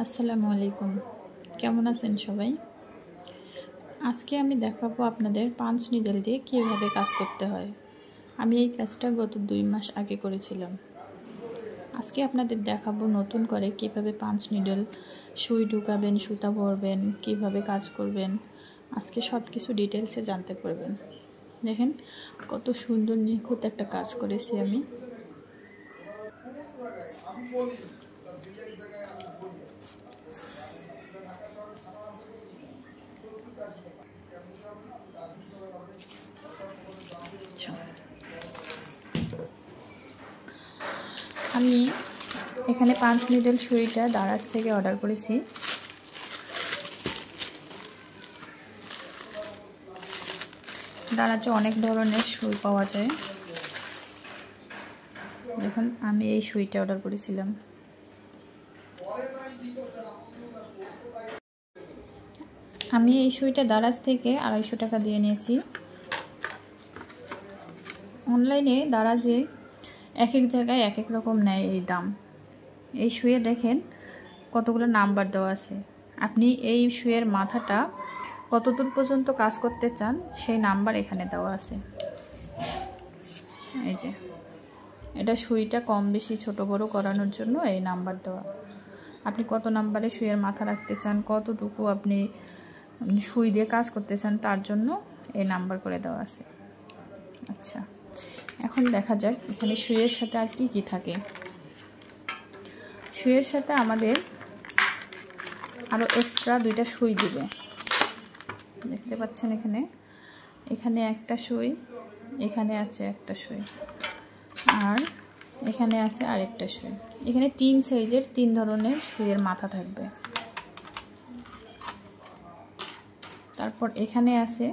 আসসালামু আলাইকুম, কেমন আছেন সবাই? আজকে আমি দেখাবো আপনাদের পাঞ্চ নিডেল দিয়ে কীভাবে কাজ করতে হয়। আমি এই কাজটা গত 2 মাস আগে করেছিলাম। আজকে আপনাদের দেখাবো নতুন করে কীভাবে পাঞ্চ নিডেল সুই ঢুকাবেন, সুতা ভরবেন, কীভাবে কাজ করবেন। আজকে সব কিছু ডিটেলসে জানতে পারবেন। দেখেন কত সুন্দর নিখুঁত একটা কাজ করেছি আমি। আমি এখানে পাঞ্চ নিডেল সুইটা দারাজ থেকে অর্ডার করেছি। দারাজে অনেক ধরনের সুই পাওয়া যায়। দেখুন আমি এই সুইটা অর্ডার করেছিলাম। আমি এই সুইটা দারাজ থেকে 250 টাকা দিয়ে নিয়েছি। অনলাইনে দারাজে এক এক জায়গায় এক এক রকম নেয় এই দাম। এই সুইয়ে দেখেন কতগুলো নাম্বার দেওয়া আছে। আপনি এই সুইয়ের মাথাটা কতদূর পর্যন্ত কাজ করতে চান সেই নাম্বার এখানে দেওয়া আছে। এই যে এটা সুইটা কম বেশি ছোট বড় করানোর জন্য এই নাম্বার দেওয়া। আপনি কত নাম্বারে সুইয়ের মাথা রাখতে চান, কতটুকু আপনি সুই দিয়ে কাজ করতে চান তার জন্য এই নাম্বার করে দেওয়া আছে। আচ্ছা, এখন দেখা যাক এখানে সুইয়ের সাথে আর কি কি থাকে। সুইয়ের সাথে আমাদের আরও এক্সট্রা 2টা সুই দিবে। দেখতে পাচ্ছেন এখানে একটা সুই, এখানে আছে একটা সুই, আর এখানে আছে আরেকটা সুই। এখানে 3 সাইজের 3 ধরনের সুইয়ের মাথা থাকবে। তারপর এখানে আছে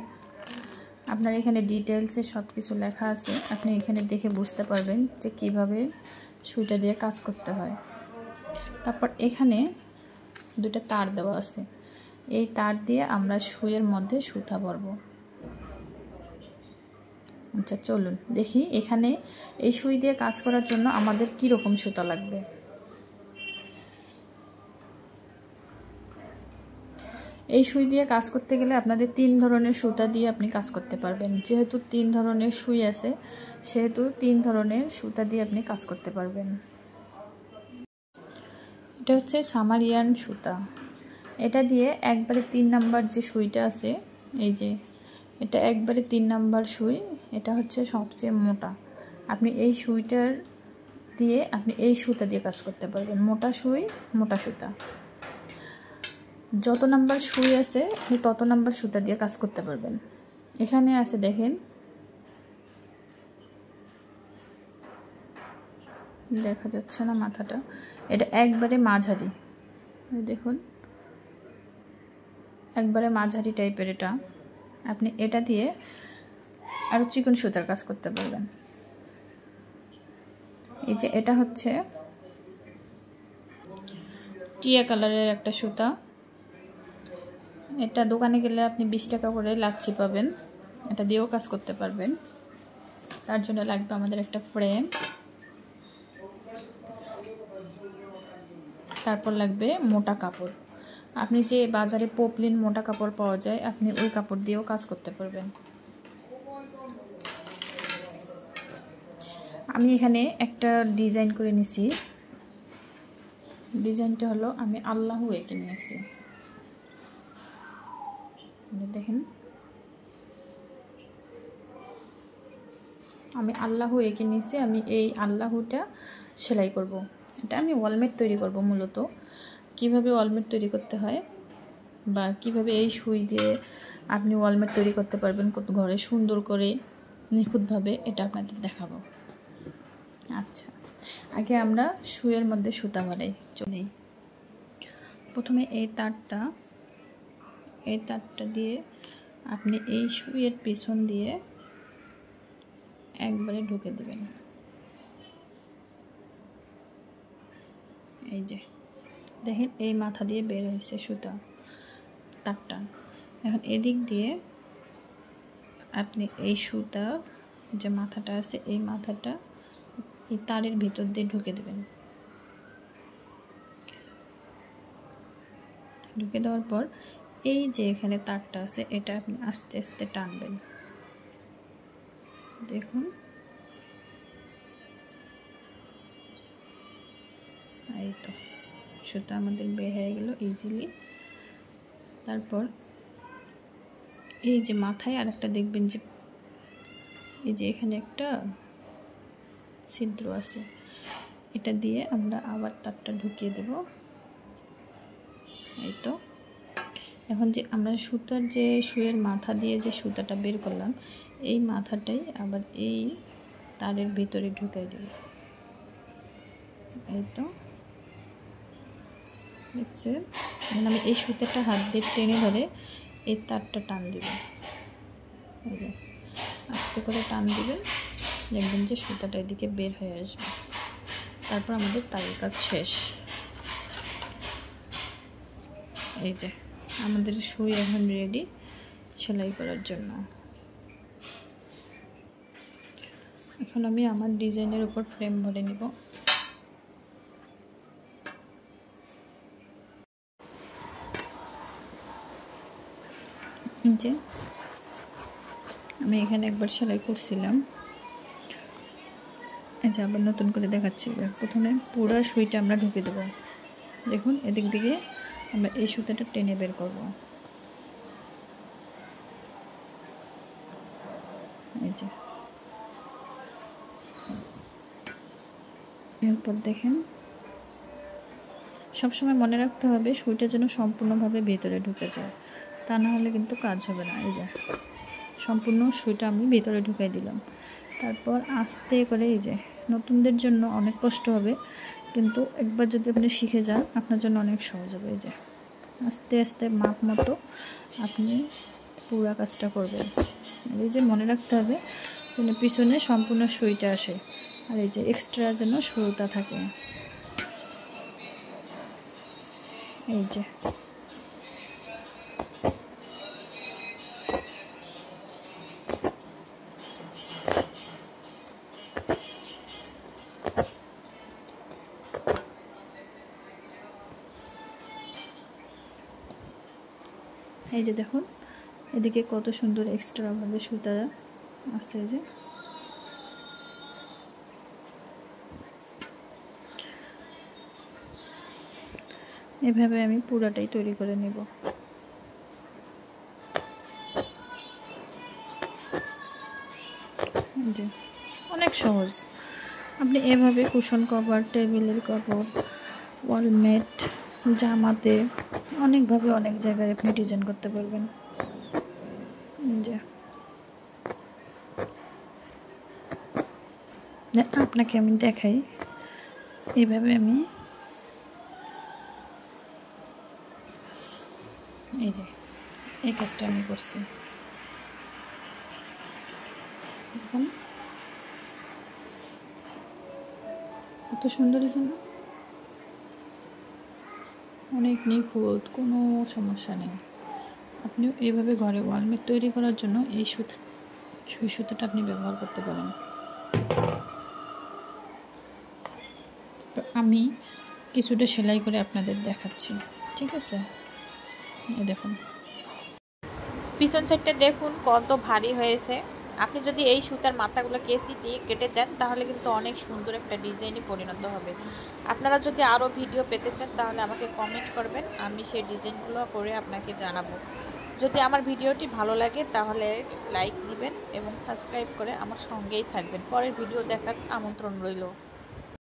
আপনার এখানে ডিটেলসে সব কিছু লেখা আছে। আপনি এখানে দেখে বুঝতে পারবেন যে কিভাবে সুইটা দিয়ে কাজ করতে হয়। তারপর এখানে 2টা তার দেওয়া আছে। এই তার দিয়ে আমরা সুইয়ের মধ্যে সুতা ভরবো। আচ্ছা চলুন দেখি এখানে এই সুই দিয়ে কাজ করার জন্য আমাদের কি রকম সুতা লাগবে। এই সুই দিয়ে কাজ করতে গেলে আপনাদের 3 ধরনের সুতা দিয়ে আপনি কাজ করতে পারবেন। যেহেতু 3 ধরনের সুই আছে সেহেতু 3 ধরনের সুতা দিয়ে আপনি কাজ করতে পারবেন। এটা হচ্ছে সামারিয়ান সুতা। এটা দিয়ে একবারে 3 নাম্বার যে সুইটা আছে, এই যে এটা একবারে 3 নাম্বার সুই, এটা হচ্ছে সবচেয়ে মোটা। আপনি এই সুইটার দিয়ে আপনি এই সুতা দিয়ে কাজ করতে পারবেন। মোটা সুই, মোটা সুতা। যত নাম্বার সুই আছে আপনি তত নাম্বার সুতা দিয়ে কাজ করতে পারবেন। এখানে আছে দেখেন, দেখা যাচ্ছে না মাথাটা, এটা একবারে মাঝারি। দেখুন একবারে মাঝারি টাইপের এটা। আপনি এটা দিয়ে আরও চিকন সুতার কাজ করতে পারবেন। এই যে এটা হচ্ছে টিয়া কালারের একটা সুতা। এটা দোকানে গেলে আপনি 20 টাকা করে লাচ্ছি পাবেন। এটা দিয়েও কাজ করতে পারবেন। তার জন্য লাগবে আমাদের একটা ফ্রেম, তারপর লাগবে মোটা কাপড়। আপনি যে বাজারে পপলিন মোটা কাপড় পাওয়া যায় আপনি ওই কাপড় দিয়েও কাজ করতে পারবেন। আমি এখানে একটা ডিজাইন করে নিছি। ডিজাইনটা হলো আমি আল্লাহু এঁকে নিয়েছি। দেখেন আমি আল্লাহু এঁকে নিয়েছি। আমি এই আল্লাহুটা সেলাই করব। এটা আমি ওয়ালমেট তৈরি করব। মূলত কিভাবে ওয়ালমেট তৈরি করতে হয় বা কিভাবে এই সুই দিয়ে আপনি ওয়ালমেট তৈরি করতে পারবেন কত ঘরে সুন্দর করে নিখুঁতভাবে, এটা আপনাদের দেখাবো। আচ্ছা, আগে আমরা সুইয়ের মধ্যে সুতা ভরাই চলেই। প্রথমে এই তারটা দিয়ে আপনি এই সুইয়ের পিছন দিয়ে একবারে ঢুকে দেবেন। এই যে দেখেন এই মাথা দিয়ে বের হয়েছে সুতা তারটা। এখন এদিক দিয়ে আপনি এই সুতা যে মাথাটা আছে এই মাথাটা এই তারের ভিতর দিয়ে ঢুকে দেবেন। ঢুকে দেওয়ার পর এই যে এখানে তারটা আছে এটা আপনি আস্তে আস্তে টানবেন। দেখুন এই তো সুতা আমাদের বের হয়ে গেল ইজিলি। তারপর এই যে মাথায় আরেকটা দেখবেন যে এই যে এখানে একটা ছিদ্র আছে, এটা দিয়ে আমরা আবার তারটা ঢুকিয়ে দেব। এই তো এখন যে আমরা সুতার যে সুইয়ের মাথা দিয়ে যে সুতাটা বের করলাম এই মাথাটাই আবার এই তারের ভিতরে ঢুকিয়ে দেব। এই তো দেখছেন, এখন আমি এই সুতাটা হাত দিয়ে টেনে ধরে এই তারটা টান দিব। এই যে আস্তে করে টান দিবেন, দেখবেন যে সুতাটা এদিকে বের হয়ে আসবে। তারপর আমাদের তারের কাজ শেষ। এই যে আমাদের সুই এখন রেডি সেলাই করার জন্য। এখন আমি আমার ডিজাইনের উপর ফ্রেম ভরে নিব। যে আমি এখানে একবার সেলাই করছিলাম, এই যে আবার নতুন করে দেখাচ্ছি। প্রথমে পুরো সুইটা আমরা ঢুকে দেব। দেখুন এদিক দিকে আমরা এই সুতাটা টেনে বের করব। এই যে এরপর দেখেন সবসময় মনে রাখতে হবে সুইটা যেন সম্পূর্ণভাবে ভেতরে ঢুকে যায়, তা না হলে কিন্তু কাজ হবে না। এই যে সম্পূর্ণ সুইটা আমি ভেতরে ঢুকাই দিলাম। তারপর আস্তে করে এই যে নতুনদের জন্য অনেক কষ্ট হবে, কিন্তু একবার যদি আপনি শিখে যান আপনার জন্য অনেক সহজ হবে। এই যে আস্তে আস্তে মাপ মতো আপনি পুরো কাজটা করবেন। এই যে মনে রাখতে হবে যেন পিছনে সম্পূর্ণ সুইটা আসে, আর এই যে এক্সট্রা যেন সুতা থাকে। এই যে এই যে দেখুন এদিকে কত সুন্দর এক্সট্রাভাবে সুতা আসছে। যে এভাবে আমি পুরাটাই তৈরি করে নেব। যে অনেক সহজ, আপনি এভাবে কুশন কভার, টেবিলের কভার, ওয়ালমেট, জামাতে অনেকভাবে অনেক জায়গায় আপনি ডিজাইন করতে পারবেন। যে আপনাকে আমি দেখাই, এইভাবে আমি এই যে এই কাজটা আমি করছি। দেখুন কত সুন্দর হয়েছে না, অনেক নিখুঁত, কোনো সমস্যা নেই। আপনিও এইভাবে ঘরে ওয়ালমেট তৈরি করার জন্য এই সুতাটা আপনি ব্যবহার করতে পারেন। আমি কিছুটা সেলাই করে আপনাদের দেখাচ্ছি, ঠিক আছে? এই দেখুন পিছন সাইডটা দেখুন কত ভারী হয়েছে। আপনি যদি এই সুতার মাথাগুলো কেচি দিয়ে কেটে দেন তাহলে কিন্তু অনেক সুন্দর একটা ডিজাইনে পরিণত হবে। আপনারা যদি আরও ভিডিও পেতে চান তাহলে আমাকে কমেন্ট করবেন, আমি সেই ডিজাইনগুলো করে আপনাকে জানাবো। যদি আমার ভিডিওটি ভালো লাগে তাহলে লাইক দিবেন এবং সাবস্ক্রাইব করে আমার সঙ্গেই থাকবেন। পরের ভিডিও দেখার আমন্ত্রণ রইল।